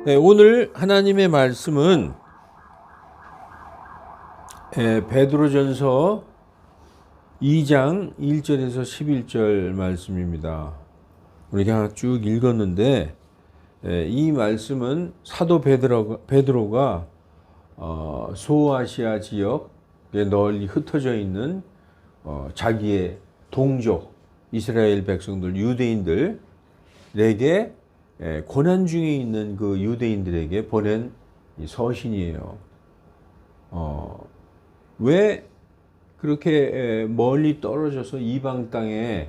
네, 오늘 하나님의 말씀은 베드로전서 2장 1절에서 11절 말씀입니다. 우리가 쭉 읽었는데 이 말씀은 사도 베드로가 소아시아 지역에 널리 흩어져 있는 자기의 동족 이스라엘 백성들 유대인들에게 고난 중에 있는 그 유대인들에게 보낸 서신이에요. 왜 그렇게 멀리 떨어져서 이방 땅에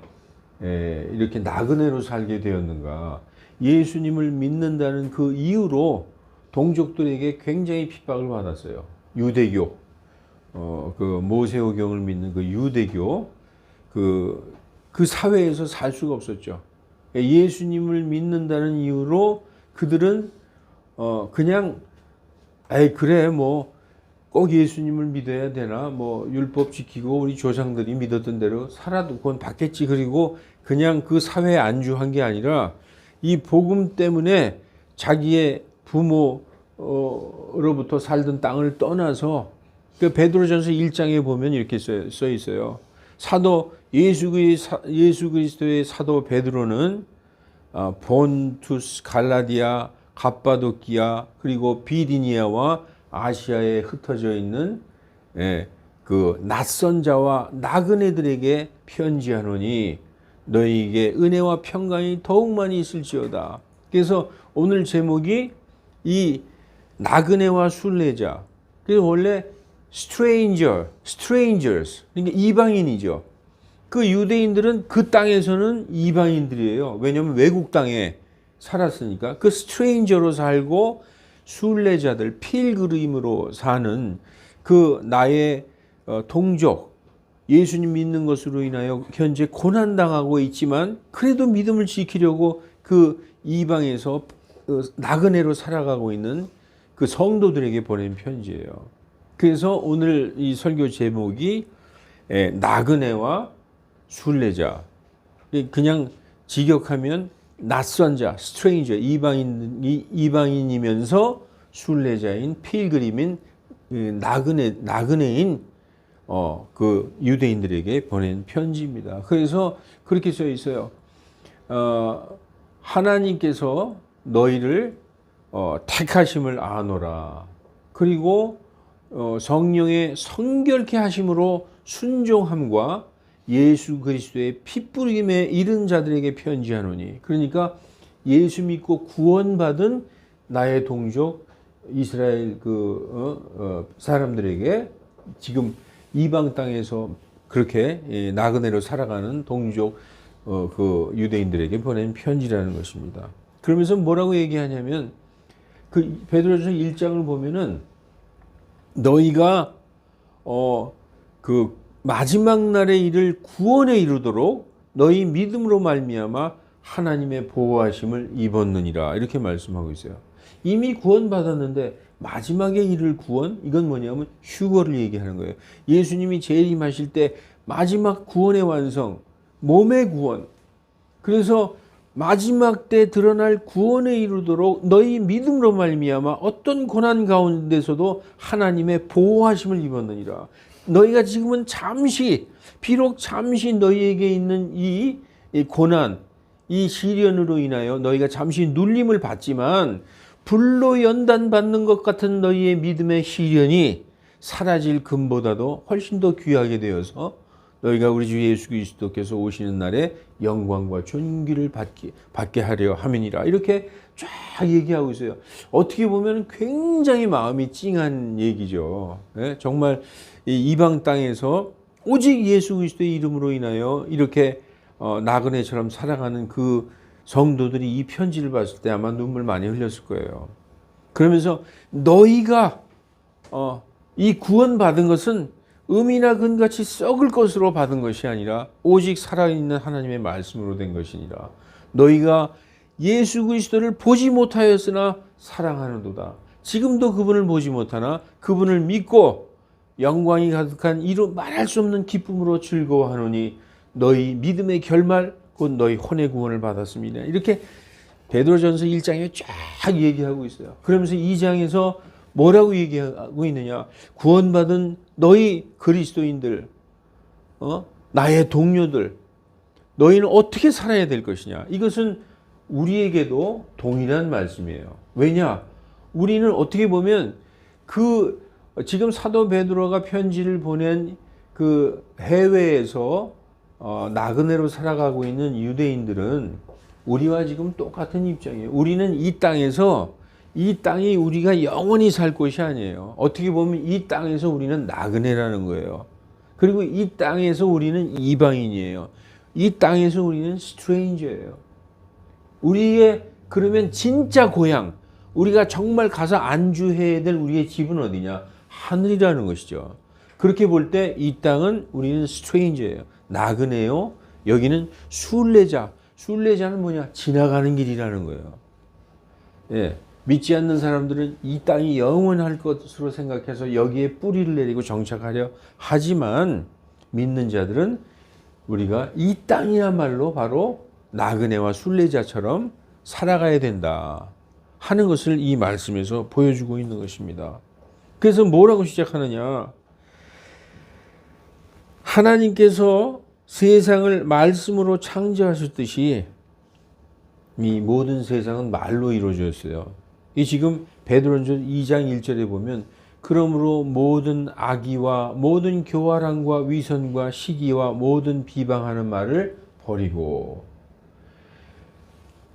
이렇게 나그네로 살게 되었는가? 예수님을 믿는다는 그 이유로 동족들에게 굉장히 핍박을 받았어요. 유대교, 그 모세오경을 믿는 그 유대교, 그 사회에서 살 수가 없었죠. 예수님을 믿는다는 이유로 그들은 그냥 그래 뭐 꼭 예수님을 믿어야 되나 뭐 율법 지키고 우리 조상들이 믿었던 대로 살아도 그건 받겠지. 그리고 그냥 그 사회에 안주한 게 아니라 이 복음 때문에 자기의 부모로부터 살던 땅을 떠나서 그 베드로전서 1장에 보면 이렇게 써 있어요. 사도 예수 그리스도의 사도 베드로는 본투스, 갈라디아, 갑바도키아 그리고 비디니아와 아시아에 흩어져 있는 그 낯선 자와 나그네들에게 편지하노니 너희에게 은혜와 평강이 더욱 많이 있을지어다. 그래서 오늘 제목이 이 나그네와 순례자. 그래서 원래 strangers 그러니까 이방인이죠. 그 유대인들은 그 땅에서는 이방인들이에요. 왜냐하면 외국 땅에 살았으니까. 그 스트레인저로 살고 순례자들, 필그림으로 사는 그 나의 동족, 예수님 믿는 것으로 인하여 현재 고난당하고 있지만 그래도 믿음을 지키려고 그 이방에서 나그네로 살아가고 있는 그 성도들에게 보낸 편지예요. 그래서 오늘 이 설교 제목이 나그네와 순례자. 그냥 직역하면 낯선 자, 스트레인저, 이방인이면서 순례자인 필그림인 나그네인 그 유대인들에게 보낸 편지입니다. 그래서 그렇게 써 있어요. 하나님께서 너희를 택하심을 아노라. 그리고 성령의 성결케 하심으로 순종함과 예수 그리스도의 핏부림에 이른 자들에게 편지하노니. 그러니까 예수 믿고 구원받은 나의 동족 이스라엘 사람들에게 지금 이방 땅에서 그렇게 나그네로 살아가는 동족 그 유대인들에게 보낸 편지라는 것입니다. 그러면서 뭐라고 얘기하냐면 그 베드로전서 1장을 보면은 너희가 그 마지막 날에 이를 구원에 이르도록 너희 믿음으로 말미암아 하나님의 보호하심을 입었느니라 이렇게 말씀하고 있어요. 이미 구원받았는데 마지막에 이를 구원? 이건 뭐냐면 휴거를 얘기하는 거예요. 예수님이 재림하실 때 마지막 구원의 완성, 몸의 구원. 그래서 마지막 때 드러날 구원에 이르도록 너희 믿음으로 말미암아 어떤 고난 가운데서도 하나님의 보호하심을 입었느니라. 너희가 지금은 비록 잠시 너희에게 있는 이 고난, 이 시련으로 인하여 너희가 잠시 눌림을 받지만 불로 연단받는 것 같은 너희의 믿음의 시련이 사라질 금보다도 훨씬 더 귀하게 되어서 너희가 우리 주 예수 그리스도께서 오시는 날에 영광과 존귀를 받게 하려 함이니라. 이렇게 쫙 얘기하고 있어요. 어떻게 보면 굉장히 마음이 찡한 얘기죠. 정말 이방 땅에서 오직 예수 그리스도의 이름으로 인하여 이렇게 나그네처럼 살아가는 그 성도들이 이 편지를 봤을 때 아마 눈물 많이 흘렸을 거예요. 그러면서 너희가 이 구원받은 것은 음이나 금같이 썩을 것으로 받은 것이 아니라 오직 살아있는 하나님의 말씀으로 된 것이니라. 너희가 예수 그리스도를 보지 못하였으나 사랑하는도다. 지금도 그분을 보지 못하나 그분을 믿고 영광이 가득한 이루 말할 수 없는 기쁨으로 즐거워하노니 너희 믿음의 결말 곧 너희 혼의 구원을 받았습니다. 이렇게 베드로전서 1장에 쫙 얘기하고 있어요. 그러면서 2장에서 뭐라고 얘기하고 있느냐? 구원받은 너희 그리스도인들, 나의 동료들, 너희는 어떻게 살아야 될 것이냐? 이것은 우리에게도 동일한 말씀이에요. 왜냐? 우리는 어떻게 보면 지금 사도 베드로가 편지를 보낸 그 해외에서 나그네로 살아가고 있는 유대인들은 우리와 지금 똑같은 입장이에요. 우리는 이 땅이 우리가 영원히 살 곳이 아니에요. 어떻게 보면 이 땅에서 우리는 나그네라는 거예요. 그리고 이 땅에서 우리는 이방인이에요. 이 땅에서 우리는 스트레인저예요. 우리의 그러면 진짜 고향, 우리가 정말 가서 안주해야 될 우리의 집은 어디냐? 하늘이라는 것이죠. 그렇게 볼 때 이 땅은 우리는 스트레인저예요. 나그네요. 여기는 순례자. 순례자는 뭐냐? 지나가는 길이라는 거예요. 예. 믿지 않는 사람들은 이 땅이 영원할 것으로 생각해서 여기에 뿌리를 내리고 정착하려 하지만 믿는 자들은 우리가 이 땅이야말로 바로 나그네와 순례자처럼 살아가야 된다 하는 것을 이 말씀에서 보여주고 있는 것입니다. 그래서 뭐라고 시작하느냐? 하나님께서 세상을 말씀으로 창조하셨듯이 이 모든 세상은 말로 이루어졌어요. 이 지금 베드로전서 2장 1절에 보면 그러므로 모든 악의와 모든 교활함과 위선과 시기와 모든 비방하는 말을 버리고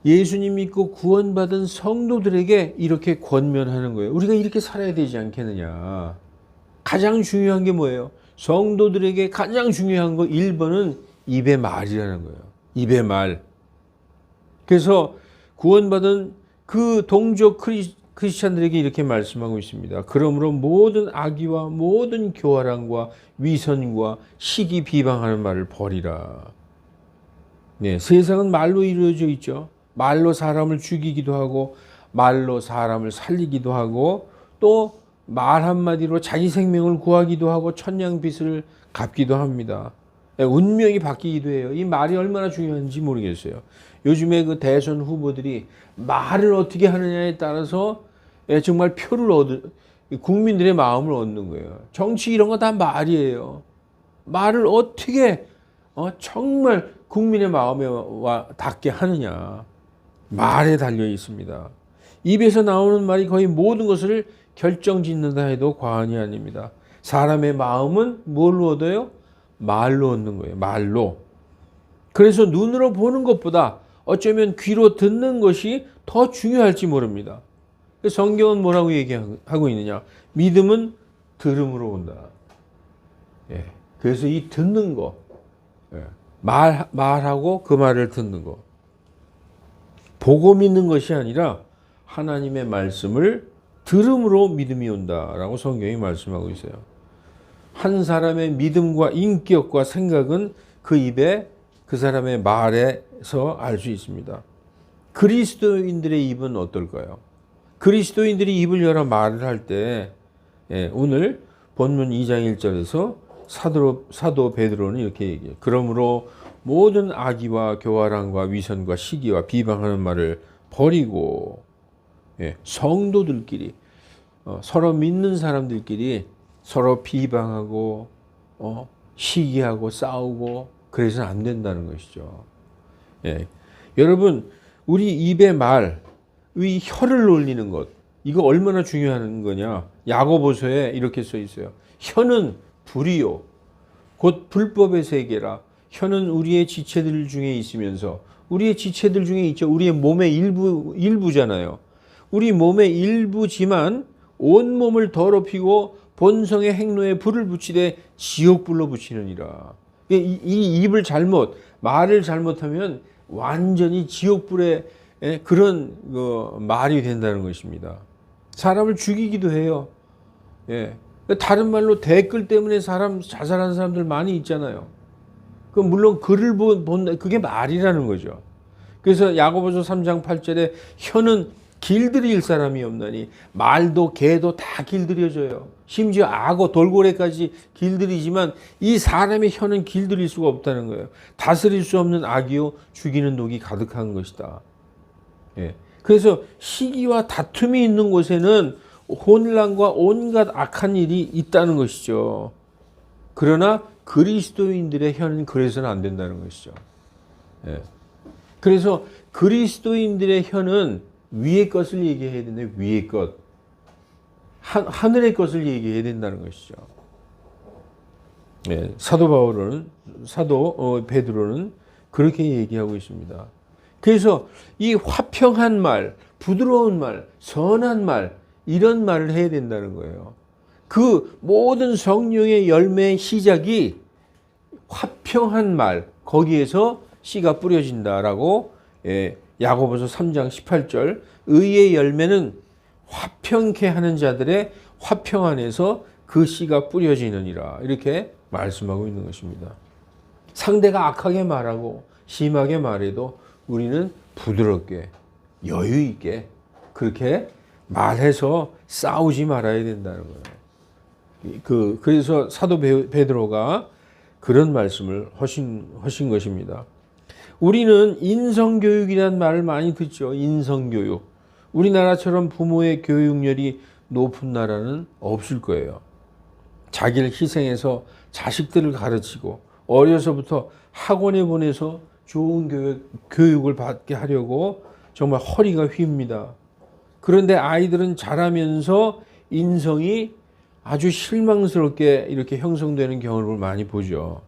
예수님 믿고 구원받은 성도들에게 이렇게 권면하는 거예요. 우리가 이렇게 살아야 되지 않겠느냐. 가장 중요한 게 뭐예요? 성도들에게 가장 중요한 거 1번은 입의 말이라는 거예요. 입의 말. 그래서 구원받은 그 동족 크리스찬들에게 이렇게 말씀하고 있습니다. 그러므로 모든 악의와 모든 교활함과 위선과 시기 비방하는 말을 버리라. 네, 세상은 말로 이루어져 있죠. 말로 사람을 죽이기도 하고 말로 사람을 살리기도 하고 또 말 한마디로 자기 생명을 구하기도 하고 천냥빚을 갚기도 합니다. 운명이 바뀌기도 해요. 이 말이 얼마나 중요한지 모르겠어요. 요즘에 그 대선 후보들이 말을 어떻게 하느냐에 따라서 정말 국민들의 마음을 얻는 거예요. 정치 이런 거 다 말이에요. 말을 어떻게 정말 국민의 마음에 닿게 하느냐. 말에 달려 있습니다. 입에서 나오는 말이 거의 모든 것을 결정짓는다 해도 과언이 아닙니다. 사람의 마음은 뭘로 얻어요? 말로 얻는 거예요. 말로. 그래서 눈으로 보는 것보다 어쩌면 귀로 듣는 것이 더 중요할지 모릅니다. 성경은 뭐라고 얘기하고 있느냐? 믿음은 들음으로 온다. 예. 그래서 이 듣는 거, 말하고 그 말을 듣는 거. 보고 믿는 것이 아니라 하나님의 말씀을 들음으로 믿음이 온다라고 성경이 말씀하고 있어요. 한 사람의 믿음과 인격과 생각은 그 입에 그 사람의 말에서 알 수 있습니다. 그리스도인들의 입은 어떨까요? 그리스도인들이 입을 열어 말을 할 때 오늘 본문 2장 1절에서 사도 베드로는 이렇게 얘기해요. 그러므로 모든 악의와 교활함과 위선과 시기와 비방하는 말을 버리고 성도들끼리 서로 믿는 사람들끼리 서로 비방하고 시기하고 싸우고 그래서는 안 된다는 것이죠. 여러분 우리 입의 말, 이 혀를 놀리는 것 이거 얼마나 중요한 거냐. 야고보서에 이렇게 써 있어요. 혀는 불이요 곧 불법의 세계라. 혀는 우리의 지체들 중에 있으면서 우리의 지체들 중에 있죠. 우리의 몸의 일부잖아요. 우리 몸의 일부지만 온 몸을 더럽히고 본성의 행로에 불을 붙이되 지옥불로 붙이느니라. 이 입을 말을 잘못하면 완전히 지옥불의 그런 말이 된다는 것입니다. 사람을 죽이기도 해요. 다른 말로 댓글 때문에 자살하는 사람들 많이 있잖아요. 물론 글을 본다 그게 말이라는 거죠. 그래서 야고보서 3장 8절에 혀는 길들일 사람이 없나니 말도 개도 다 길들여져요. 심지어 악어 돌고래까지 길들이지만 이 사람의 혀는 길들일 수가 없다는 거예요. 다스릴 수 없는 악이요 죽이는 독이 가득한 것이다. 예. 그래서 시기와 다툼이 있는 곳에는 혼란과 온갖 악한 일이 있다는 것이죠. 그러나 그리스도인들의 혀는 그래서는 안 된다는 것이죠. 예. 그래서 그리스도인들의 혀는 위의 것을 얘기해야 되는데 위의 것, 하늘의 것을 얘기해야 된다는 것이죠. 예. 사도 베드로는 그렇게 얘기하고 있습니다. 그래서 이 화평한 말, 부드러운 말, 선한 말, 이런 말을 해야 된다는 거예요. 그 모든 성령의 열매의 시작이 화평한 말, 거기에서 씨가 뿌려진다라고, 야고보서 3장 18절, 의의 열매는 화평케 하는 자들의 화평 안에서 그 씨가 뿌려지느니라, 이렇게 말씀하고 있는 것입니다. 상대가 악하게 말하고 심하게 말해도 우리는 부드럽게 여유 있게 그렇게 말해서 싸우지 말아야 된다는 거예요. 그래서 사도 베드로가 그런 말씀을 하신 것입니다. 우리는 인성교육이라는 말을 많이 듣죠. 인성교육. 우리나라처럼 부모의 교육열이 높은 나라는 없을 거예요. 자기를 희생해서 자식들을 가르치고 어려서부터 학원에 보내서 좋은 교육을 받게 하려고 정말 허리가 휩니다. 그런데 아이들은 자라면서 인성이 아주 실망스럽게 이렇게 형성되는 경우를 많이 보죠.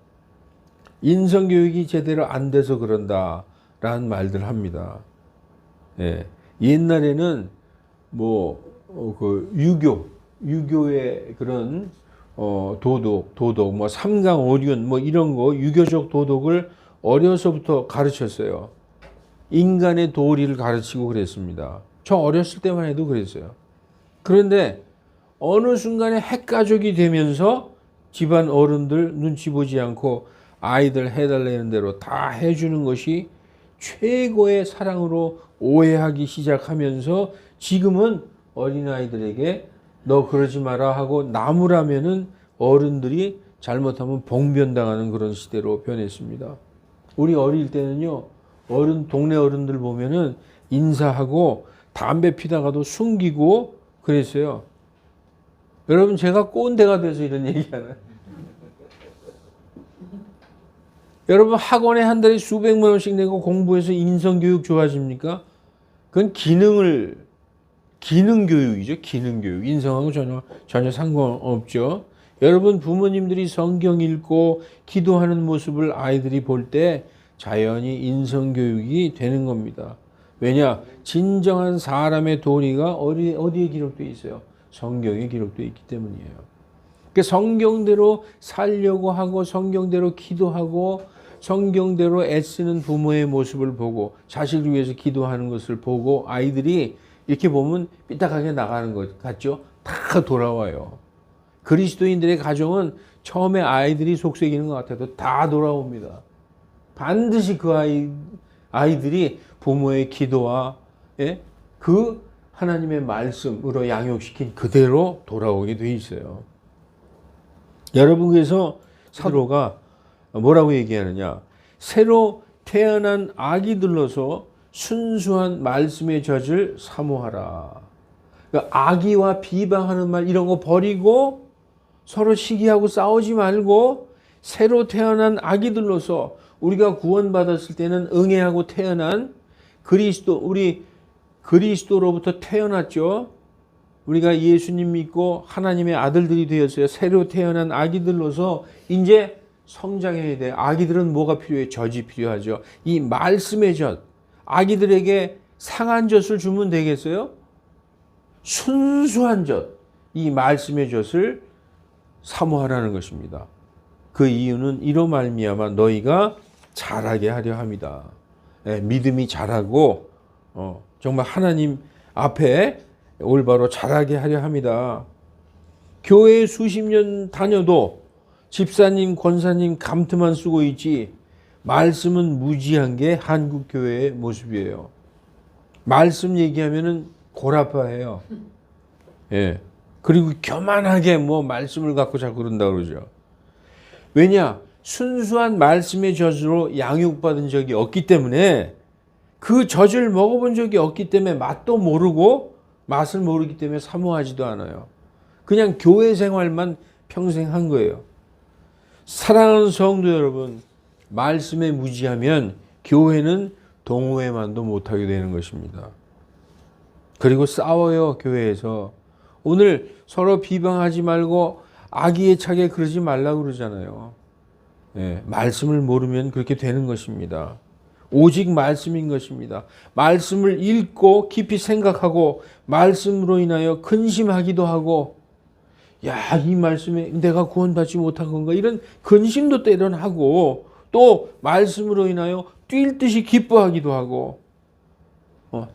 인성교육이 제대로 안 돼서 그런다라는 말들 합니다. 예. 옛날에는 유교의 그런 도덕, 삼강오륜 이런 거, 유교적 도덕을 어려서부터 가르쳤어요. 인간의 도리를 가르치고 그랬습니다. 저 어렸을 때만 해도 그랬어요. 그런데 어느 순간에 핵가족이 되면서 집안 어른들 눈치 보지 않고 아이들 해달라는 대로 다 해주는 것이 최고의 사랑으로 오해하기 시작하면서 지금은 어린아이들에게 너 그러지 마라 하고 나무라면은 어른들이 잘못하면 봉변당하는 그런 시대로 변했습니다. 우리 어릴 때는요, 동네 어른들 보면은 인사하고 담배 피다가도 숨기고 그랬어요. 여러분, 제가 꼰대가 돼서 이런 얘기 하나요? 여러분, 학원에 한 달에 수백만 원씩 내고 공부해서 인성교육 좋아집니까? 그건 기능교육이죠. 기능교육. 인성하고 전혀 상관없죠. 여러분, 부모님들이 성경 읽고 기도하는 모습을 아이들이 볼 때 자연히 인성교육이 되는 겁니다. 왜냐? 진정한 사람의 도리가 어디에 기록되어 있어요? 성경에 기록되어 있기 때문이에요. 그러니까 성경대로 살려고 하고 성경대로 기도하고 성경대로 애쓰는 부모의 모습을 보고 자식을 위해서 기도하는 것을 보고 아이들이 이렇게 보면 삐딱하게 나가는 것 같죠? 다 돌아와요. 그리스도인들의 가정은 처음에 아이들이 속썩이는 것 같아도 다 돌아옵니다. 반드시 그 아이들이 부모의 기도와 그 하나님의 말씀으로 양육시킨 그대로 돌아오게 돼 있어요. 여러분, 그래서 사도가 뭐라고 얘기하느냐? 새로 태어난 아기들로서 순수한 말씀의 젖을 사모하라. 그러니까 악의와 비방하는 말 이런 거 버리고 서로 시기하고 싸우지 말고 새로 태어난 아기들로서 우리가 구원받았을 때는 응애하고 태어난 우리 그리스도로부터 태어났죠. 우리가 예수님 믿고 하나님의 아들들이 되었어요. 새로 태어난 아기들로서 이제 성장해야 돼. 아기들은 뭐가 필요해? 젖이 필요하죠. 이 말씀의 젖. 아기들에게 상한 젖을 주면 되겠어요? 순수한 젖. 이 말씀의 젖을 사모하라는 것입니다. 그 이유는 이로 말미암아 너희가 자라게 하려 합니다. 믿음이 자라고 정말 하나님 앞에 올바로 자라게 하려 합니다. 교회에 수십 년 다녀도 집사님, 권사님 감투만 쓰고 있지 말씀은 무지한 게 한국 교회의 모습이에요. 말씀 얘기하면은 골아파해요. 그리고 교만하게 말씀을 갖고 자꾸 그런다 그러죠. 왜냐? 순수한 말씀의 젖으로 양육받은 적이 없기 때문에 그 젖을 먹어본 적이 없기 때문에 맛도 모르고 맛을 모르기 때문에 사모하지도 않아요. 그냥 교회 생활만 평생 한 거예요. 사랑하는 성도 여러분, 말씀에 무지하면 교회는 동호회만도 못하게 되는 것입니다. 그리고 싸워요, 교회에서. 오늘 서로 비방하지 말고 악의에 차게 그러지 말라고 그러잖아요. 예, 말씀을 모르면 그렇게 되는 것입니다. 오직 말씀인 것입니다. 말씀을 읽고 깊이 생각하고 말씀으로 인하여 근심하기도 하고, 야, 이 말씀에 내가 구원받지 못한 건가? 이런 근심도 때론 하고, 또 말씀으로 인하여 뛸 듯이 기뻐하기도 하고,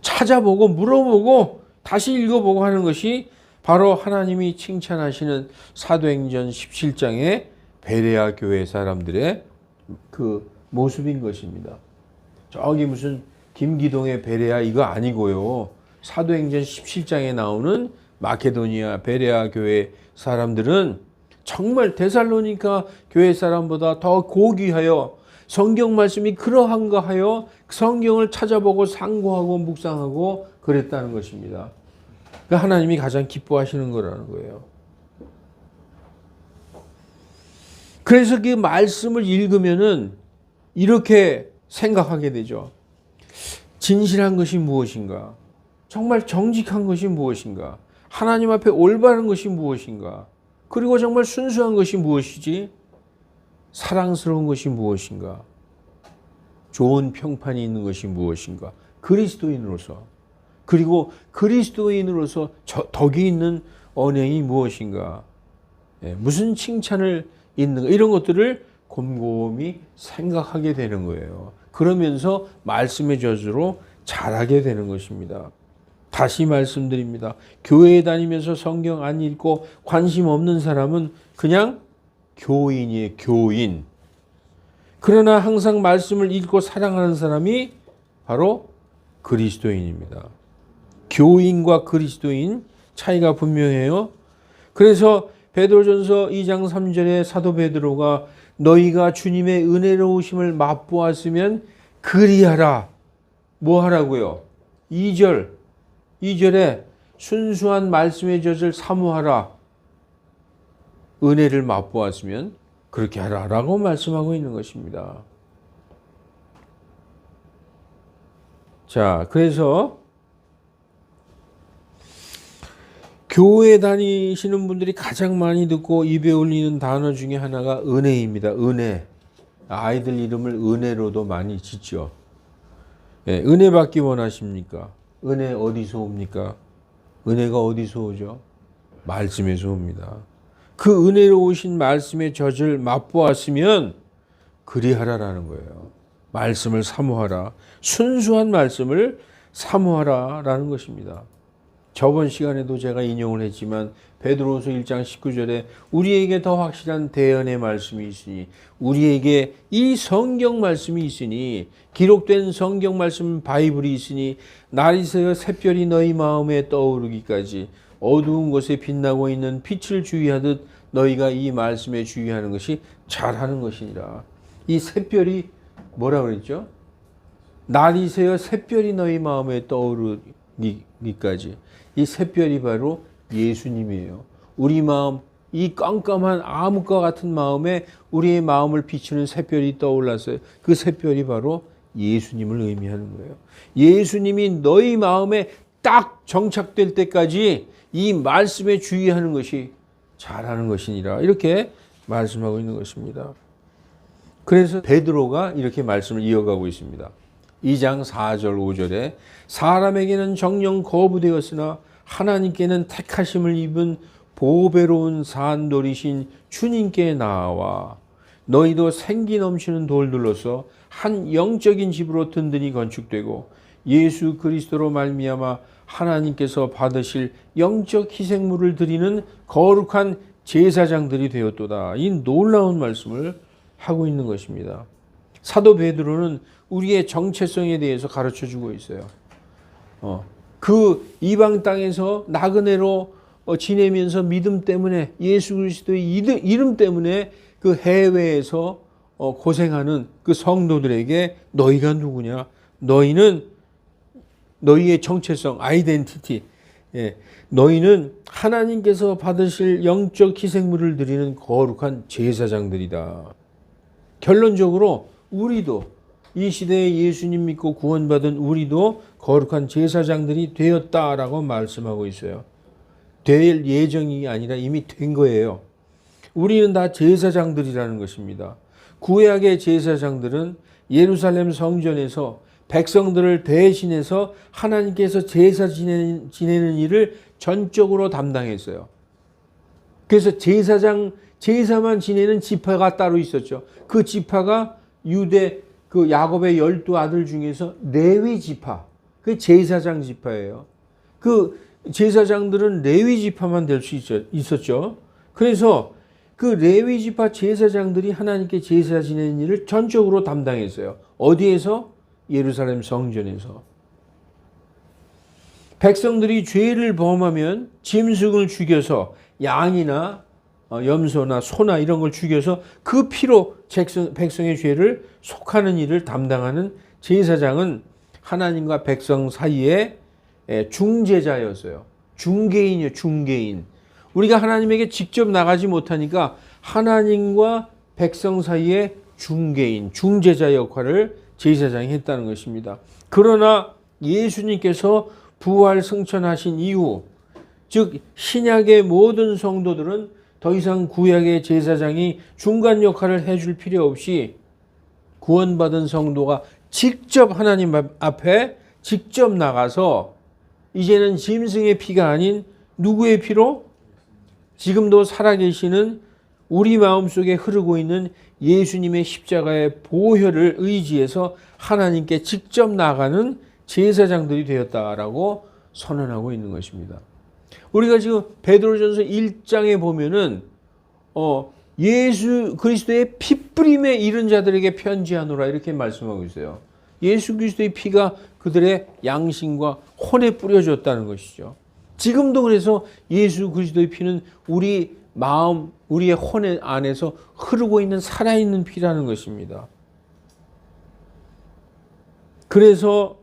찾아보고 물어보고 다시 읽어보고 하는 것이 바로 하나님이 칭찬하시는 사도행전 17장의 베레아 교회 사람들의 그 모습인 것입니다. 저기 무슨 김기동의 베레아 이거 아니고요. 사도행전 17장에 나오는 마케도니아 베레아 교회 사람들은 정말 데살로니가 교회 사람보다 더 고귀하여 성경 말씀이 그러한가 하여 성경을 찾아보고 상고하고 묵상하고 그랬다는 것입니다. 그러니까 하나님이 가장 기뻐하시는 거라는 거예요. 그래서 그 말씀을 읽으면은 이렇게 생각하게 되죠. 진실한 것이 무엇인가? 정말 정직한 것이 무엇인가? 하나님 앞에 올바른 것이 무엇인가? 그리고 정말 순수한 것이 무엇이지? 사랑스러운 것이 무엇인가? 좋은 평판이 있는 것이 무엇인가? 그리스도인으로서. 그리고 그리스도인으로서 덕이 있는 언행이 무엇인가? 무슨 칭찬을 있는가? 이런 것들을 곰곰이 생각하게 되는 거예요. 그러면서 말씀의 저주로 자라게 되는 것입니다. 다시 말씀드립니다. 교회에 다니면서 성경 안 읽고 관심 없는 사람은 그냥 교인이에요. 교인. 그러나 항상 말씀을 읽고 사랑하는 사람이 바로 그리스도인입니다. 교인과 그리스도인 차이가 분명해요. 그래서 베드로전서 2장 3절에 사도 베드로가 너희가 주님의 은혜로우심을 맛보았으면 그리하라. 뭐 하라고요? 2절에 순수한 말씀의 젖을 사모하라. 은혜를 맛보았으면 그렇게 하라라고 말씀하고 있는 것입니다. 자, 그래서 교회 다니시는 분들이 가장 많이 듣고 입에 올리는 단어 중에 하나가 은혜입니다. 은혜. 아이들 이름을 은혜로도 많이 짓죠. 네, 은혜 받기 원하십니까? 은혜 어디서 옵니까? 은혜가 어디서 오죠? 말씀에서 옵니다. 그 은혜로 오신 말씀의 젖을 맛보았으면 그리하라라는 거예요. 말씀을 사모하라. 순수한 말씀을 사모하라라는 것입니다. 저번 시간에도 제가 인용을 했지만 베드로후서 1장 19절에 우리에게 더 확실한 대언의 말씀이 있으니 우리에게 이 성경 말씀이 있으니 기록된 성경 말씀 바이블이 있으니 날이 새어 샛별이 너희 마음에 떠오르기까지 어두운 곳에 빛나고 있는 빛을 주의하듯 너희가 이 말씀에 주의하는 것이 잘하는 것이니라. 이 샛별이 뭐라 그랬죠? 날이 새어 샛별이 너희 마음에 떠오르기까지. 이 샛별이 바로 예수님이에요. 우리 마음, 이 깜깜한 암흑과 같은 마음에 우리의 마음을 비추는 샛별이 떠올랐어요. 그 샛별이 바로 예수님을 의미하는 거예요. 예수님이 너희 마음에 딱 정착될 때까지 이 말씀에 주의하는 것이 잘하는 것이니라. 이렇게 말씀하고 있는 것입니다. 그래서 베드로가 이렇게 말씀을 이어가고 있습니다. 2장 4절 5절에 사람에게는 정령 거부되었으나 하나님께는 택하심을 입은 보배로운 산돌이신 주님께 나아와 너희도 생기 넘치는 돌들로서 한 영적인 집으로 든든히 건축되고 예수 그리스도로 말미암아 하나님께서 받으실 영적 희생물을 드리는 거룩한 제사장들이 되었도다. 이 놀라운 말씀을 하고 있는 것입니다. 사도 베드로는 우리의 정체성에 대해서 가르쳐주고 있어요. 그 이방 땅에서 나그네로 지내면서 믿음 때문에 예수 그리스도의 이름 때문에 그 해외에서 고생하는 그 성도들에게 너희가 누구냐? 너희는 너희의 정체성, 아이덴티티. 예, 너희는 하나님께서 받으실 영적 희생물을 드리는 거룩한 제사장들이다. 결론적으로 우리도 이 시대에 예수님 믿고 구원받은 우리도 거룩한 제사장들이 되었다라고 말씀하고 있어요. 될 예정이 아니라 이미 된 거예요. 우리는 다 제사장들이라는 것입니다. 구약의 제사장들은 예루살렘 성전에서 백성들을 대신해서 하나님께서 제사 지내는 일을 전적으로 담당했어요. 그래서 제사만 지내는 지파가 따로 있었죠. 그 지파가 유대 그 야곱의 12아들 중에서 레위 지파, 그 제사장 지파예요. 그 제사장들은 레위 지파만 될 수 있었죠. 그래서 그 레위 지파 제사장들이 하나님께 제사 지내는 일을 전적으로 담당했어요. 어디에서? 예루살렘 성전에서. 백성들이 죄를 범하면 짐승을 죽여서 양이나 염소나 소나 이런 걸 죽여서 그 피로 백성의 죄를 속하는 일을 담당하는 제사장은 하나님과 백성 사이에 중재자였어요. 중개인이요, 중개인. 우리가 하나님에게 직접 나가지 못하니까 하나님과 백성 사이에 중개인, 중재자 역할을 제사장이 했다는 것입니다. 그러나 예수님께서 부활 승천하신 이후, 즉 신약의 모든 성도들은 더 이상 구약의 제사장이 중간 역할을 해줄 필요 없이 구원받은 성도가 직접 하나님 앞에 직접 나가서 이제는 짐승의 피가 아닌 누구의 피로? 지금도 살아계시는 우리 마음속에 흐르고 있는 예수님의 십자가의 보혈을 의지해서 하나님께 직접 나가는 제사장들이 되었다라고 선언하고 있는 것입니다. 우리가 지금 베드로전서 1장에 보면은 예수 그리스도의 피뿌림에 이른 자들에게 편지하노라 이렇게 말씀하고 있어요. 예수 그리스도의 피가 그들의 양심과 혼에 뿌려졌다는 것이죠. 지금도 그래서 예수 그리스도의 피는 우리 마음, 우리의 혼 안에서 흐르고 있는 살아있는 피라는 것입니다. 그래서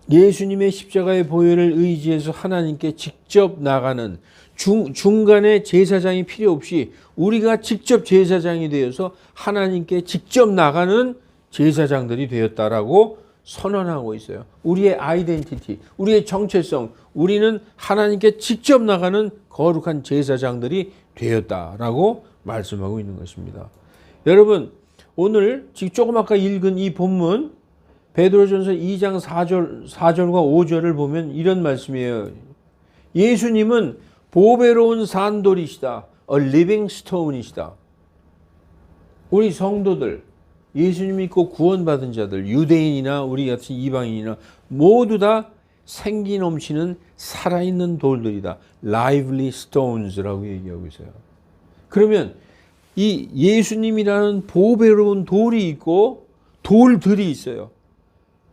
예수님의 십자가의 보혈을 의지해서 하나님께 직접 나가는 중간에 제사장이 필요 없이 우리가 직접 제사장이 되어서 하나님께 직접 나가는 제사장들이 되었다라고 선언하고 있어요. 우리의 아이덴티티, 우리의 정체성, 우리는 하나님께 직접 나가는 거룩한 제사장들이 되었다라고 말씀하고 있는 것입니다. 여러분, 오늘 지금 조금 아까 읽은 이 본문 베드로전서 2장 4절과 5절을 보면 이런 말씀이에요. 예수님은 보배로운 산돌이시다. A living stone이시다. 우리 성도들, 예수님 믿고 구원받은 자들, 유대인이나 우리 같은 이방인이나 모두 다 생기 넘치는 살아있는 돌들이다. lively stones라고 얘기하고 있어요. 그러면 이 예수님이라는 보배로운 돌이 있고 돌들이 있어요.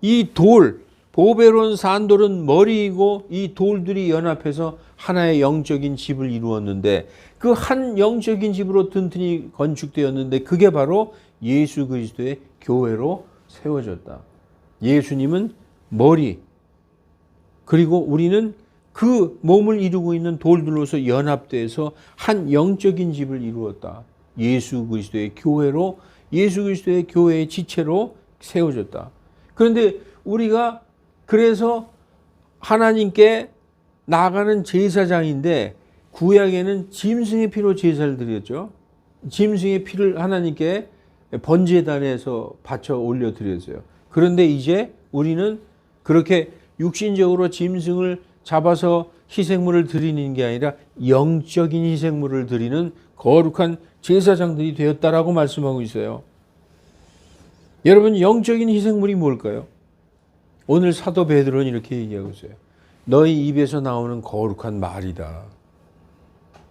이 돌, 보배로운 산돌은 머리이고 이 돌들이 연합해서 하나의 영적인 집을 이루었는데 그 한 영적인 집으로 튼튼히 건축되었는데 그게 바로 예수 그리스도의 교회로 세워졌다. 예수님은 머리, 그리고 우리는 그 몸을 이루고 있는 돌들로서 연합돼서 한 영적인 집을 이루었다. 예수 그리스도의 교회로, 예수 그리스도의 교회의 지체로 세워졌다. 그런데 우리가 그래서 하나님께 나가는 제사장인데 구약에는 짐승의 피로 제사를 드렸죠. 짐승의 피를 하나님께 번제단에서 바쳐 올려 드렸어요. 그런데 이제 우리는 그렇게 육신적으로 짐승을 잡아서 희생물을 드리는 게 아니라 영적인 희생물을 드리는 거룩한 제사장들이 되었다라고 말씀하고 있어요. 여러분, 영적인 희생물이 뭘까요? 오늘 사도 베드로는 이렇게 얘기하고 있어요. 너희 입에서 나오는 거룩한 말이다.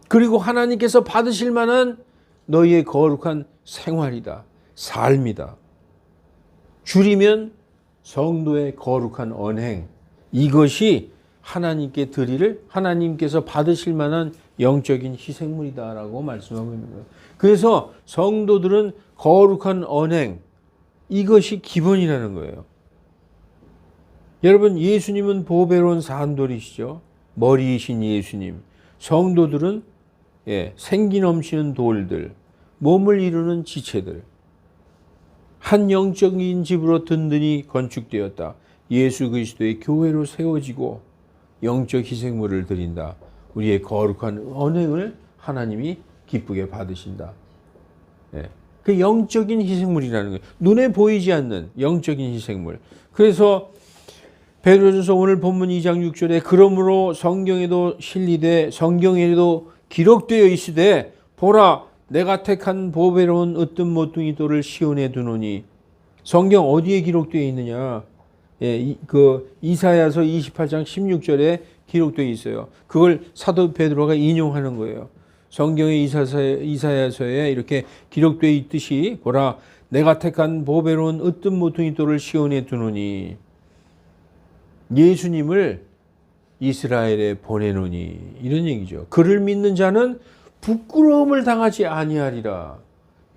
그리고 하나님께서 받으실 만한 너희의 거룩한 생활이다. 삶이다. 줄이면 성도의 거룩한 언행. 이것이 하나님께 드릴, 하나님께서 받으실 만한 영적인 희생물이다라고 말씀하고 있는 거예요. 그래서 성도들은 거룩한 언행, 이것이 기본이라는 거예요. 여러분, 예수님은 보배로운 산돌이시죠. 머리이신 예수님. 성도들은 생기 넘치는 돌들, 몸을 이루는 지체들. 한 영적인 집으로 든든히 건축되었다. 예수 그리스도의 교회로 세워지고 영적 희생물을 드린다. 우리의 거룩한 언행을 하나님이 기쁘게 받으신다. 그 영적인 희생물이라는 거예요. 눈에 보이지 않는 영적인 희생물. 그래서 베드로전서 오늘 본문 2장 6절에 그러므로 성경에도 실리되 성경에도 기록되어 있으되 보라 내가 택한 보배로운 으뜸 모퉁이 돌을 시온에 두노니. 성경 어디에 기록되어 있느냐? 그 이사야서 28장 16절에 기록되어 있어요. 그걸 사도 베드로가 인용하는 거예요. 성경의 이사야서에 이렇게 기록되어 있듯이 보라 내가 택한 보배로운 으뜸 모퉁이 돌을 시온에 두노니. 예수님을 이스라엘에 보내노니 이런 얘기죠. 그를 믿는 자는 부끄러움을 당하지 아니하리라.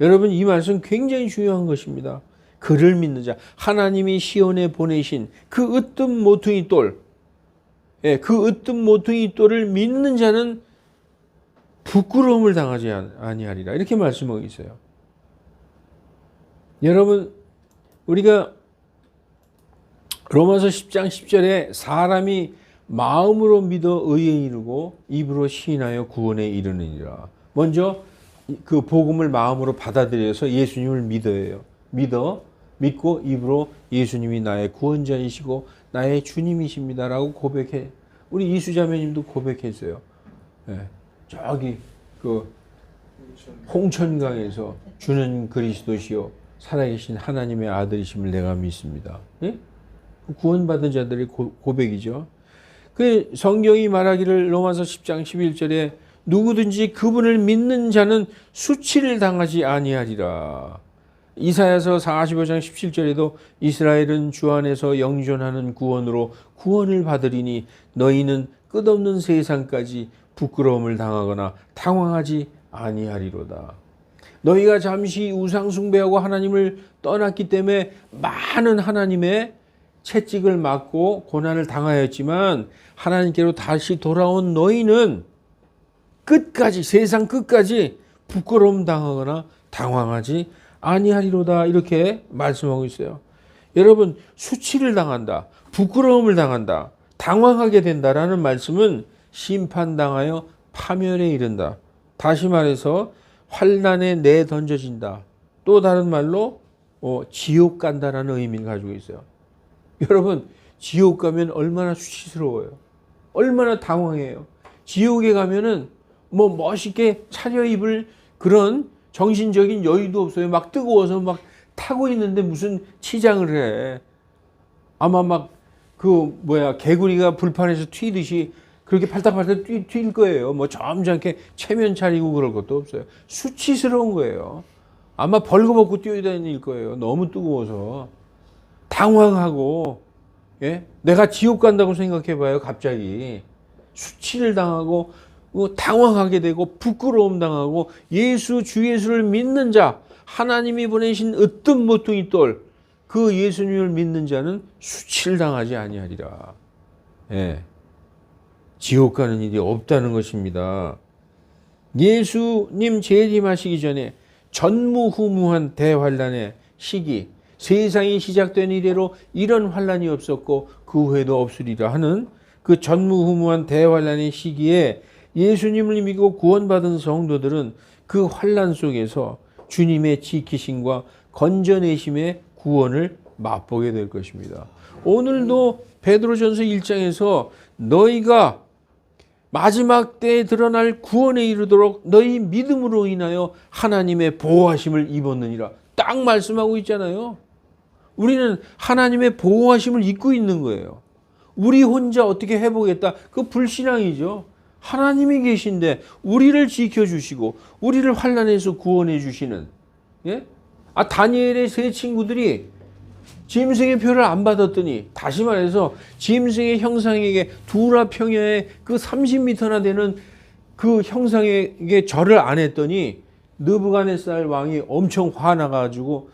여러분, 이 말씀 굉장히 중요한 것입니다. 그를 믿는 자, 하나님이 시온에 보내신 그 으뜸 모퉁이 돌, 그 으뜸 모퉁이 돌을 믿는 자는 부끄러움을 당하지 아니하리라. 이렇게 말씀하고 있어요. 여러분, 우리가 로마서 10장 10절에 사람이 마음으로 믿어 의에 이르고 입으로 시인하여 구원에 이르느니라. 먼저 그 복음을 마음으로 받아들여서 예수님을 믿고 입으로 예수님이 나의 구원자이시고 나의 주님이십니다라고 고백해. 우리 이수자매님도 고백했어요. 저기 그 홍천강에서 주는 그리스도시요 살아계신 하나님의 아들이심을 내가 믿습니다. 구원받은 자들의 고백이죠. 그 성경이 말하기를 로마서 10장 11절에 누구든지 그분을 믿는 자는 수치를 당하지 아니하리라. 이사야서 45장 17절에도 이스라엘은 주 안에서 영존하는 구원으로 구원을 받으리니 너희는 끝없는 세상까지 부끄러움을 당하거나 당황하지 아니하리로다. 너희가 잠시 우상 숭배하고 하나님을 떠났기 때문에 많은 하나님의 채찍을 맞고 고난을 당하였지만 하나님께로 다시 돌아온 너희는 끝까지 세상 끝까지 부끄러움 당하거나 당황하지 아니하리로다. 이렇게 말씀하고 있어요. 여러분, 수치를 당한다, 부끄러움을 당한다, 당황하게 된다라는 말씀은 심판당하여 파멸에 이른다. 다시 말해서 환난에 내던져진다. 또 다른 말로 지옥 간다라는 의미를 가지고 있어요. 여러분, 지옥 가면 얼마나 수치스러워요. 얼마나 당황해요. 지옥에 가면은 뭐 멋있게 차려입을 그런 정신적인 여유도 없어요. 막 뜨거워서 막 타고 있는데 무슨 치장을 해. 아마 막 개구리가 불판에서 튀듯이 그렇게 팔딱팔딱 뛸 거예요. 뭐 점잖게 체면 차리고 그럴 것도 없어요. 수치스러운 거예요. 아마 벌거벗고 뛰어다닐 거예요. 너무 뜨거워서. 당황하고, 내가 지옥 간다고 생각해봐요. 갑자기 수치를 당하고 당황하게 되고 부끄러움 당하고 주 예수를 믿는 자, 하나님이 보내신 으뜸 모퉁이 돌, 그 예수님을 믿는 자는 수치를 당하지 아니하리라. 지옥 가는 일이 없다는 것입니다. 예수님 재림하시기 전에 전무후무한 대환란의 시기, 세상이 시작된 이래로 이런 환란이 없었고 그 후에도 없으리라 하는 그 전무후무한 대환란의 시기에 예수님을 믿고 구원받은 성도들은 그 환란 속에서 주님의 지키심과 건져내심의 구원을 맛보게 될 것입니다. 오늘도 베드로전서 1장에서 너희가 마지막 때에 드러날 구원에 이르도록 너희 믿음으로 인하여 하나님의 보호하심을 입었느니라. 딱 말씀하고 있잖아요. 우리는 하나님의 보호하심을 입고 있는 거예요. 우리 혼자 어떻게 해보겠다. 그 불신앙이죠. 하나님이 계신데 우리를 지켜주시고 우리를 환난에서 구원해 주시는. 다니엘의 세 친구들이 짐승의 표를 안 받았더니, 다시 말해서 짐승의 형상에게 두라 평야에 그 30m나 되는 그 형상에게 절을 안 했더니 느부갓네살 왕이 엄청 화나가지고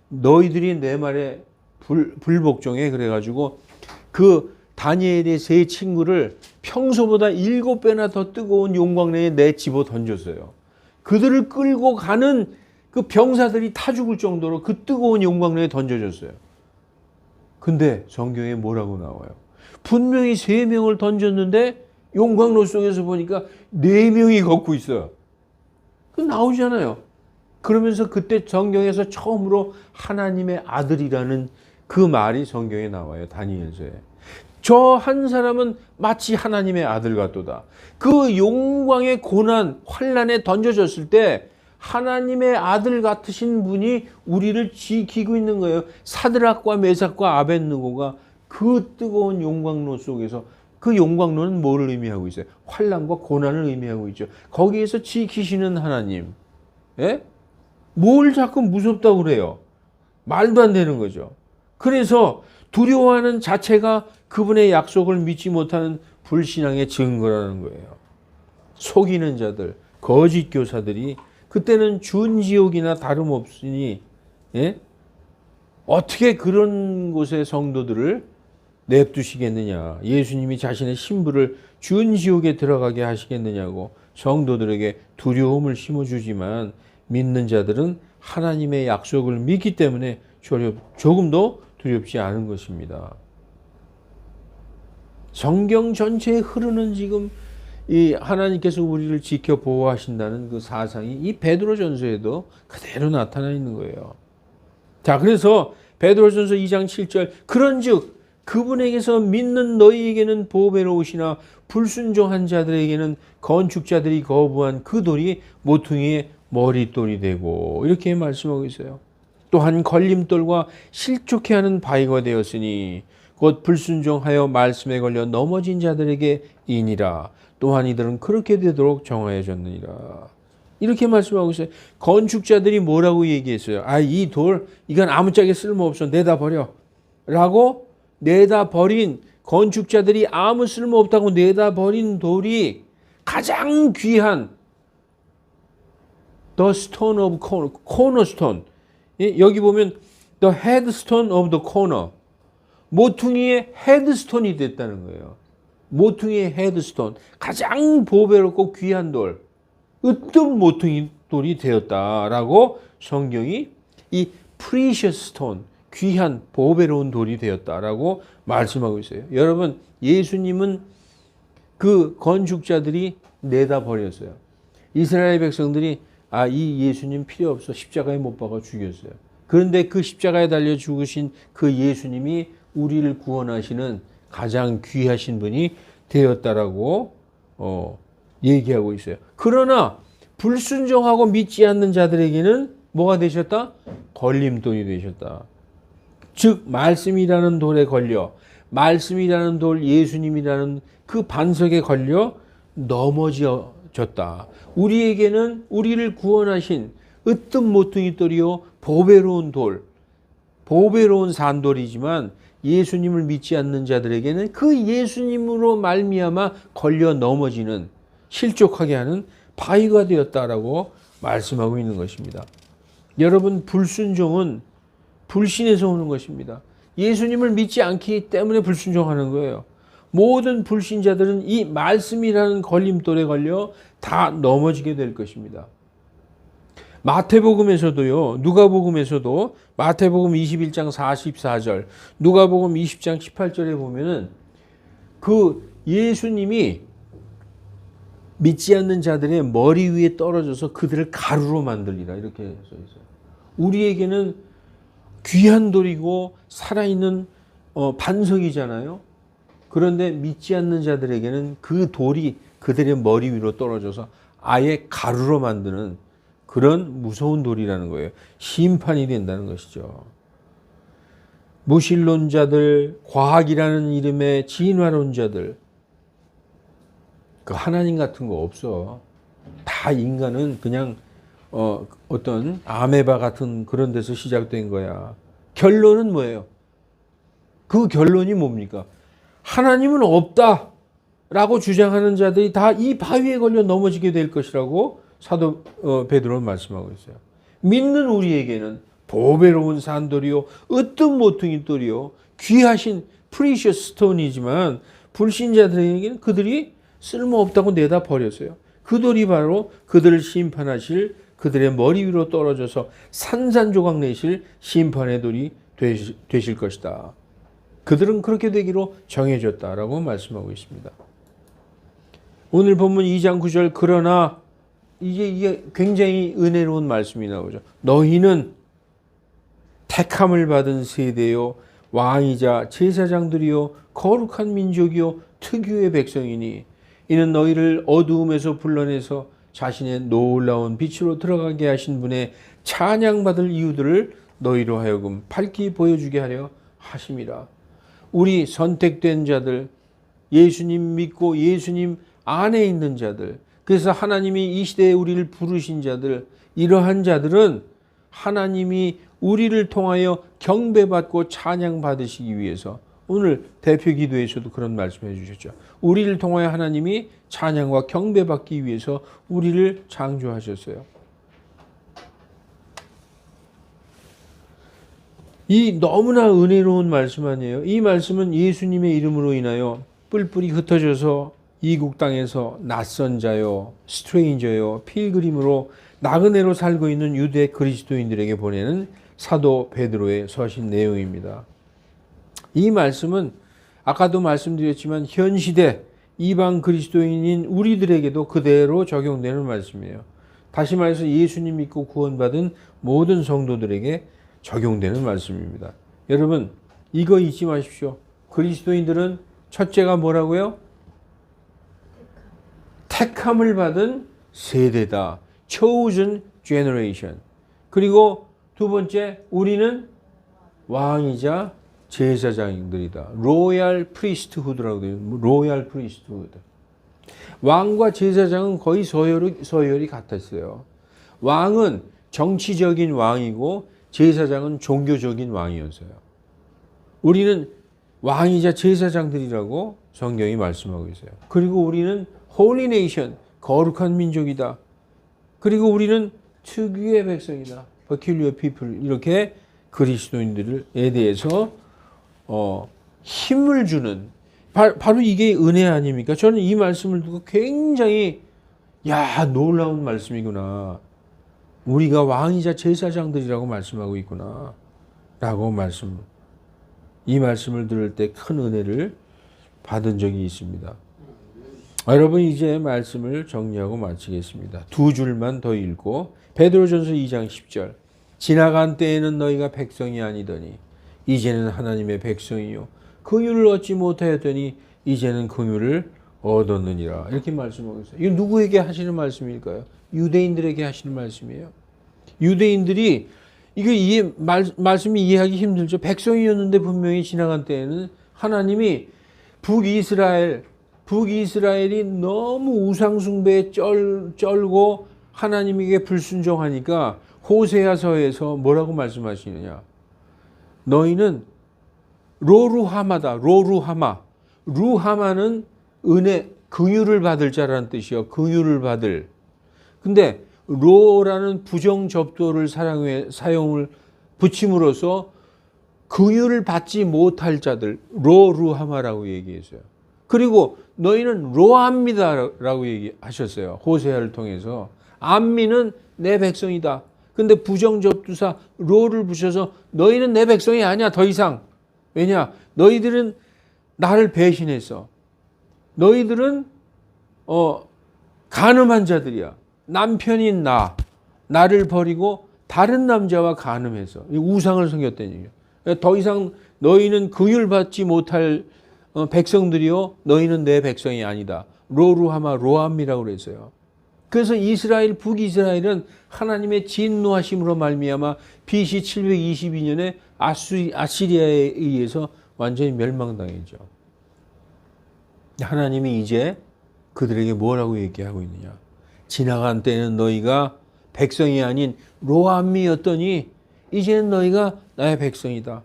너희들이 내 말에 불복종해 그래가지고 그 다니엘의 세 친구를 평소보다 7배나 더 뜨거운 용광로에 내집어 던졌어요. 그들을 끌고 가는 그 병사들이 타 죽을 정도로 그 뜨거운 용광로에 던져졌어요. 근데 성경에 뭐라고 나와요? 분명히 3명을 던졌는데 용광로 속에서 보니까 4명이 걷고 있어요. 그 나오잖아요. 그러면서 그때 성경에서 처음으로 하나님의 아들이라는 그 말이 성경에 나와요. 다니엘서에. 저 한 사람은 마치 하나님의 아들 같도다. 그 용광의 고난, 환난에 던져졌을 때 하나님의 아들 같으신 분이 우리를 지키고 있는 거예요. 사드락과 메삭과 아벳느고가 그 뜨거운 용광로 속에서, 그 용광로는 뭐를 의미하고 있어요? 환난과 고난을 의미하고 있죠. 거기에서 지키시는 하나님. 예? 뭘 자꾸 무섭다고 그래요? 말도 안 되는 거죠. 그래서 두려워하는 자체가 그분의 약속을 믿지 못하는 불신앙의 증거라는 거예요. 속이는 자들, 거짓 교사들이 그때는 준지옥이나 다름없으니, 예? 어떻게 그런 곳의 성도들을 냅두시겠느냐. 예수님이 자신의 신부를 준지옥에 들어가게 하시겠느냐고 성도들에게 두려움을 심어주지만, 믿는 자들은 하나님의 약속을 믿기 때문에 조금도 두렵지 않은 것입니다. 성경 전체에 흐르는 지금 이 하나님께서 우리를 지켜 보호하신다는 그 사상이 이 베드로전서에도 그대로 나타나 있는 거예요. 자, 그래서 베드로전서 2장 7절, 그런즉 그분에게서 믿는 너희에게는 보배로우시나 불순종한 자들에게는 건축자들이 거부한 그 돌이 모퉁이의 머릿돌이 되고, 이렇게 말씀하고 있어요. 또한 걸림돌과 실족해 하는 바위가 되었으니 곧 불순종하여 말씀에 걸려 넘어진 자들에게 이니라. 또한 이들은 그렇게 되도록 정하여졌느니라. 이렇게 말씀하고 있어요. 건축자들이 뭐라고 얘기했어요? 아, 이 돌, 이건 아무짝에 쓸모없어. 내다 버려. 라고 내다 버린, 건축자들이 아무 쓸모없다고 내다 버린 돌이 가장 귀한 The stone of cornerstone. 여기 보면 The headstone of the corner. 모퉁이의 헤드스톤이 됐다는 거예요. 모퉁이의 헤드스톤. 가장 보배롭고 귀한 돌. 으뜸 모퉁이 돌이 되었다라고 성경이 이 precious stone, 귀한 보배로운 돌이 되었다라고 말씀하고 있어요. 여러분, 예수님은 그 건축자들이 내다 버렸어요. 이스라엘 백성들이 이 예수님 필요 없어. 십자가에 못 박아 죽였어요. 그런데 그 십자가에 달려 죽으신 그 예수님이 우리를 구원하시는 가장 귀하신 분이 되었다라고 얘기하고 있어요. 그러나 불순종하고 믿지 않는 자들에게는 뭐가 되셨다? 걸림돌이 되셨다. 즉 말씀이라는 돌에 걸려, 말씀이라는 돌, 예수님이라는 그 반석에 걸려 넘어졌다. 우리에게는 우리를 구원하신 으뜸 모퉁이 돌이요 보배로운 돌, 보배로운 산돌이지만 예수님을 믿지 않는 자들에게는 그 예수님으로 말미암아 걸려 넘어지는, 실족하게 하는 바위가 되었다라고 말씀하고 있는 것입니다. 여러분, 불순종은 불신에서 오는 것입니다. 예수님을 믿지 않기 때문에 불순종하는 거예요. 모든 불신자들은 이 말씀이라는 걸림돌에 걸려 다 넘어지게 될 것입니다. 마태복음에서도요, 누가복음에서도 마태복음 21장 44절, 누가복음 20장 18절에 보면은 그 예수님이 믿지 않는 자들의 머리 위에 떨어져서 그들을 가루로 만들리라, 이렇게 써 있어요. 우리에게는 귀한 돌이고 살아있는 반석이잖아요. 그런데 믿지 않는 자들에게는 그 돌이 그들의 머리 위로 떨어져서 아예 가루로 만드는 그런 무서운 돌이라는 거예요. 심판이 된다는 것이죠. 무신론자들, 과학이라는 이름의 진화론자들, 그 하나님 같은 거 없어. 다 인간은 그냥 어떤 아메바 같은 그런 데서 시작된 거야. 결론은 뭐예요? 그 결론이 뭡니까? 하나님은 없다라고 주장하는 자들이 다 이 바위에 걸려 넘어지게 될 것이라고 사도 베드로는 말씀하고 있어요. 믿는 우리에게는 보배로운 산돌이요, 으뜸 모퉁이 돌이요, 귀하신 precious stone이지만 불신자들에게는 그들이 쓸모없다고 내다 버렸어요. 그 돌이 바로 그들을 심판하실 그들의 머리 위로 떨어져서 산산조각 내실 심판의 돌이 되실 것이다. 그들은 그렇게 되기로 정해졌다라고 말씀하고 있습니다. 오늘 본문 2장 9절 그러나 이게 굉장히 은혜로운 말씀이 나오죠. 너희는 택함을 받은 세대요 왕이자 제사장들이요 거룩한 민족이요 특유의 백성이니 이는 너희를 어두움에서 불러내서 자신의 놀라운 빛으로 들어가게 하신 분의 찬양받을 이유들을 너희로 하여금 밝히 보여주게 하려 하심이라. 우리 선택된 자들, 예수님 믿고 예수님 안에 있는 자들, 그래서 하나님이 이 시대에 우리를 부르신 자들, 이러한 자들은 하나님이 우리를 통하여 경배받고 찬양받으시기 위해서 오늘 대표 기도에서도 그런 말씀해 주셨죠. 우리를 통하여 하나님이 찬양과 경배받기 위해서 우리를 창조하셨어요. 이 너무나 은혜로운 말씀 아니에요. 이 말씀은 예수님의 이름으로 인하여 뿔뿔이 흩어져서 이국 땅에서 낯선 자요, 스트레인저요, 필그림으로 나그네로 살고 있는 유대 그리스도인들에게 보내는 사도 베드로의 서신 내용입니다. 이 말씀은 아까도 말씀드렸지만 현 시대 이방 그리스도인인 우리들에게도 그대로 적용되는 말씀이에요. 다시 말해서 예수님 믿고 구원받은 모든 성도들에게 적용되는 말씀입니다. 여러분 이거 잊지 마십시오. 그리스도인들은 첫째가 뭐라고요? 택함을 받은 세대다. Chosen generation. 그리고 두 번째 우리는 왕이자 제사장들이다. Royal priesthood라고 돼요. Royal priesthood. 왕과 제사장은 거의 서열이 같았어요. 왕은 정치적인 왕이고 제사장은 종교적인 왕이었어요. 우리는 왕이자 제사장들이라고 성경이 말씀하고 있어요. 그리고 우리는 Holy Nation, 거룩한 민족이다. 그리고 우리는 특유의 백성이다. Peculiar people. 이렇게 그리스도인들에 대해서 힘을 주는 바로 이게 은혜 아닙니까? 저는 이 말씀을 듣고 굉장히 놀라운 말씀이구나. 우리가 왕이자 제사장들이라고 말씀하고 있구나. 라고 이 말씀을 들을 때 큰 은혜를 받은 적이 있습니다. 여러분 이제 말씀을 정리하고 마치겠습니다. 두 줄만 더 읽고 베드로전서 2장 10절 지나간 때에는 너희가 백성이 아니더니 이제는 하나님의 백성이요 긍휼을 얻지 못하였더니 이제는 긍휼을 얻었느니라. 이렇게 말씀하고 있어요. 이거 누구에게 하시는 말씀일까요? 유대인들에게 하시는 말씀이에요. 유대인들이 이거 말씀이 이해하기 힘들죠. 백성이었는데 분명히 지나간 때에는 하나님이 북이스라엘이 너무 우상숭배에 쩔고 하나님에게 불순종하니까 호세아서에서 뭐라고 말씀하시느냐. 너희는 로루하마다. 루하마는 은혜, 긍휼을 받을 자라는 뜻이요. 긍휼을 받을. 근데 로라는 부정접두어를 사용을 붙임으로써 긍휼을 받지 못할 자들, 로루하마라고 얘기했어요. 그리고 너희는 로암미다라고 얘기하셨어요. 호세아를 통해서. 암미는 내 백성이다. 근데 부정접두사 로를 붙여서 너희는 내 백성이 아니야. 더 이상. 왜냐? 너희들은 나를 배신했어. 너희들은 간음한 자들이야. 남편인 나를 버리고 다른 남자와 간음해서 우상을 섬겼다는 얘기예요. 더 이상 너희는 긍휼 받지 못할 백성들이요 너희는 내 백성이 아니다. 로루하마 로암이라고 그랬어요. 그래서 북이스라엘은 하나님의 진노하심으로 말미암아 BC 722년에 아시리아에 의해서 완전히 멸망당했죠. 하나님이 이제 그들에게 뭐라고 얘기하고 있느냐. 지나간 때는 너희가 백성이 아닌 로암미였더니 이제는 너희가 나의 백성이다.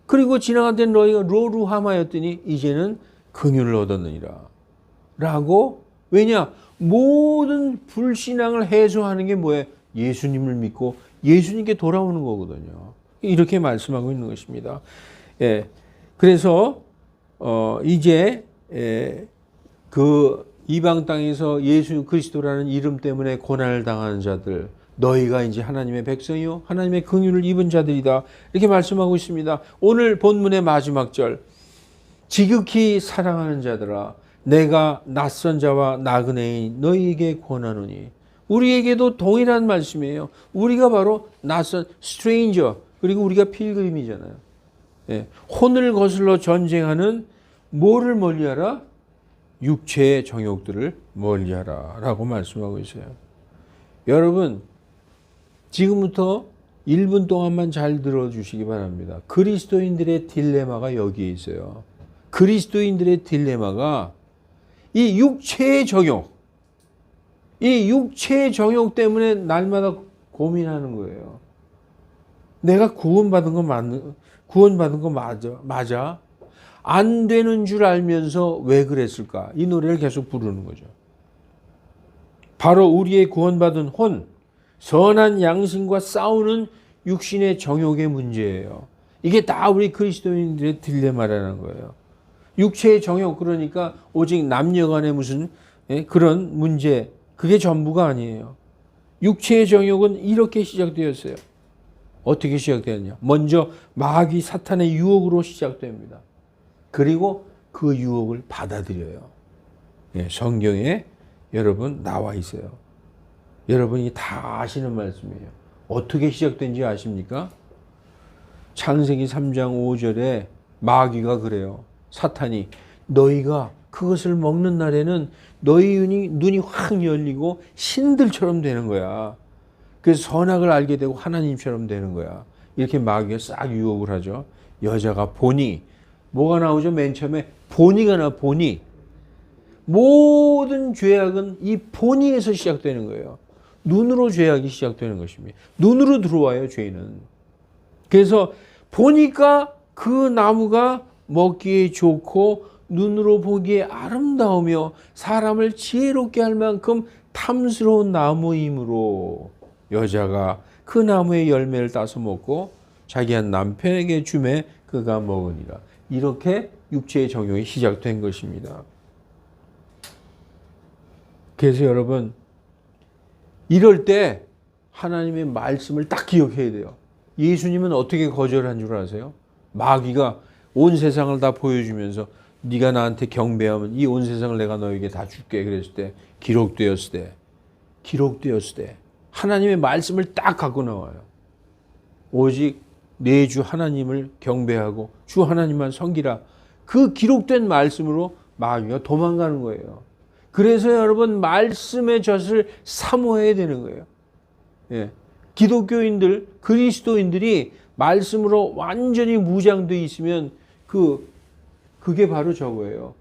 그리고 지나간 때는 너희가 로루하마였더니 이제는 긍휼을 얻었느니라. 라고. 왜냐? 모든 불신앙을 해소하는 게 뭐예요? 예수님을 믿고 예수님께 돌아오는 거거든요. 이렇게 말씀하고 있는 것입니다. 예. 그래서 이제 그 이방 땅에서 예수 그리스도라는 이름 때문에 고난을 당하는 자들, 너희가 이제 하나님의 백성이요 하나님의 긍휼을 입은 자들이다, 이렇게 말씀하고 있습니다. 오늘 본문의 마지막 절, 지극히 사랑하는 자들아 내가 낯선 자와 나그네인 너희에게 권하노니. 우리에게도 동일한 말씀이에요. 우리가 바로 낯선 stranger, 그리고 우리가 필그림이잖아요. 예, 혼을 거슬러 전쟁하는 뭐를 멀리하라? 육체의 정욕들을 멀리하라 라고 말씀하고 있어요. 여러분, 지금부터 1분 동안만 잘 들어주시기 바랍니다. 그리스도인들의 딜레마가 여기에 있어요. 그리스도인들의 딜레마가 이 육체의 정욕, 이 육체의 정욕 때문에 날마다 고민하는 거예요. 내가 구원받은 거 맞아? 안 되는 줄 알면서 왜 그랬을까? 이 노래를 계속 부르는 거죠. 바로 우리의 구원받은 혼, 선한 양심과 싸우는 육신의 정욕의 문제예요. 이게 다 우리 그리스도인들의 딜레마라는 거예요. 육체의 정욕, 그러니까 오직 남녀 간의 무슨 그런 문제, 그게 전부가 아니에요. 육체의 정욕은 이렇게 시작되었어요. 어떻게 시작되었냐? 먼저 마귀 사탄의 유혹으로 시작됩니다. 그리고 그 유혹을 받아들여요. 성경에 여러분 나와 있어요. 여러분이 다 아시는 말씀이에요. 어떻게 시작된지 아십니까? 창세기 3장 5절에 마귀가 그래요. 사탄이 너희가 그것을 먹는 날에는 너희 눈이 확 열리고 신들처럼 되는 거야. 그래서 선악을 알게 되고 하나님처럼 되는 거야. 이렇게 마귀가 싹 유혹을 하죠. 여자가 보니, 뭐가 나오죠? 맨 처음에 보니가 나와. 보니. 모든 죄악은 이 보니에서 시작되는 거예요. 눈으로 죄악이 시작되는 것입니다. 눈으로 들어와요, 죄는. 그래서 보니까 그 나무가 먹기에 좋고 눈으로 보기에 아름다우며 사람을 지혜롭게 할 만큼 탐스러운 나무이므로 여자가 그 나무의 열매를 따서 먹고 자기 한 남편에게 주매 그가 먹으니라. 이렇게 육체의 정욕이 시작된 것입니다. 그래서 여러분, 이럴 때 하나님의 말씀을 딱 기억해야 돼요. 예수님은 어떻게 거절한 줄 아세요? 마귀가 온 세상을 다 보여주면서 네가 나한테 경배하면 이 온 세상을 내가 너에게 다 줄게 그랬을 때, 기록되었을 때 하나님의 말씀을 딱 갖고 나와요. 오직 내 주 하나님을 경배하고 주 하나님만 섬기라. 그 기록된 말씀으로 마귀가 도망가는 거예요. 그래서 여러분, 말씀의 젖을 사모해야 되는 거예요. 기독교인들, 그리스도인들이 말씀으로 완전히 무장되어 있으면 그게 바로 저거예요.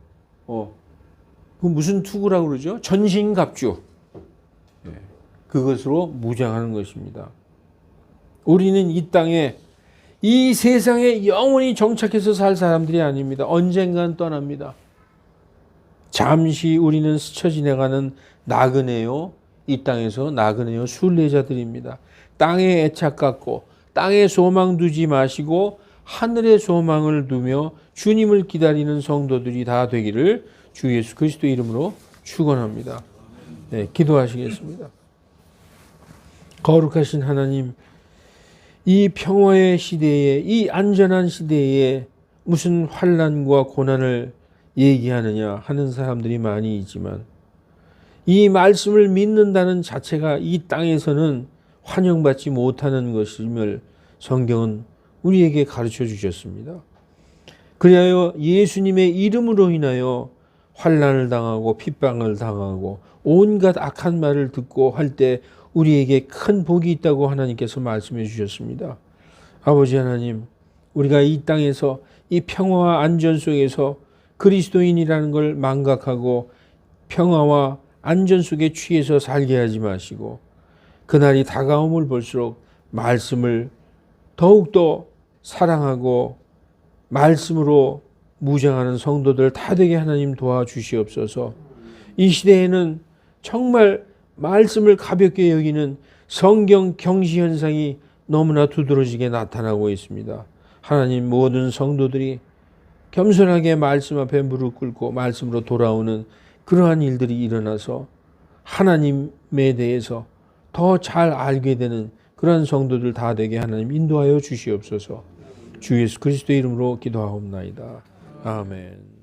그 무슨 투구라고 그러죠? 전신갑주. 그것으로 무장하는 것입니다. 우리는 이 땅에, 이 세상에 영원히 정착해서 살 사람들이 아닙니다. 언젠간 떠납니다. 잠시 우리는 스쳐 지나가는 나그네요. 이 땅에서 나그네요. 순례자들입니다. 땅에 애착 갖고 땅에 소망 두지 마시고 하늘에 소망을 두며 주님을 기다리는 성도들이 다 되기를 주 예수 그리스도 이름으로 축원합니다. 기도하시겠습니다. 거룩하신 하나님, 이 평화의 시대에, 이 안전한 시대에 무슨 환난과 고난을 얘기하느냐 하는 사람들이 많이 있지만, 이 말씀을 믿는다는 자체가 이 땅에서는 환영받지 못하는 것임을 성경은 우리에게 가르쳐 주셨습니다. 그리하여 예수님의 이름으로 인하여 환난을 당하고 핍박을 당하고 온갖 악한 말을 듣고 할 때 우리에게 큰 복이 있다고 하나님께서 말씀해 주셨습니다. 아버지 하나님, 우리가 이 땅에서 이 평화와 안전 속에서 그리스도인이라는 걸 망각하고 평화와 안전 속에 취해서 살게 하지 마시고, 그날이 다가옴을 볼수록 말씀을 더욱더 사랑하고 말씀으로 무장하는 성도들 다 되게 하나님 도와주시옵소서. 이 시대에는 정말 말씀을 가볍게 여기는 성경 경시 현상이 너무나 두드러지게 나타나고 있습니다. 하나님, 모든 성도들이 겸손하게 말씀 앞에 무릎 꿇고 말씀으로 돌아오는 그러한 일들이 일어나서 하나님에 대해서 더 잘 알게 되는 그러한 성도들 다 되게 하나님 인도하여 주시옵소서. 주 예수 그리스도의 이름으로 기도하옵나이다. 아멘.